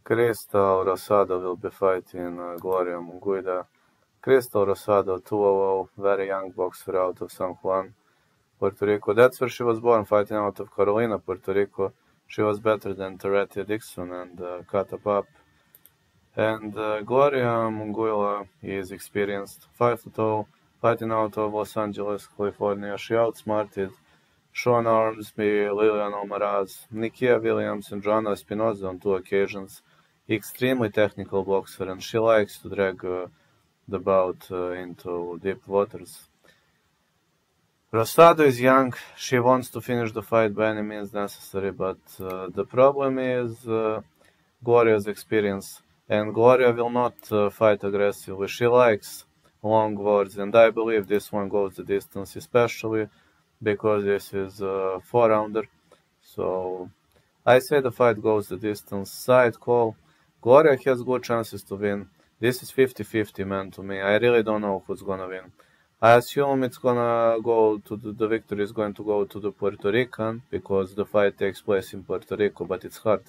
Crystal Rosado will be fighting Gloria Munguida. Crystal Rosado, 200, very young boxer out of San Juan, Puerto Rico. That's where she was born, fighting out of Carolina, Puerto Rico. She was better than Torettia Dixon and Kata Pap. And Gloria Munguila is experienced, 5'0", fighting out of Los Angeles, California. She outsmarted Sean Armsby, Lilian Almaraz, Nikia Williams, and Joanna Espinoza on 2 occasions. Extremely technical boxer, and she likes to drag the bout into deep waters. Rosado is young. She wants to finish the fight by any means necessary, but the problem is Gloria's experience. And Gloria will not fight aggressively. She likes long words, and I believe this one goes the distance, especially because this is a 4-rounder. So I say the fight goes the distance. Side call. Gloria has good chances to win. This is 50-50, man, to me. I really don't know who's gonna win. I assume it's gonna go to the victory is going to go to the Puerto Rican because the fight takes place in Puerto Rico, but it's hard.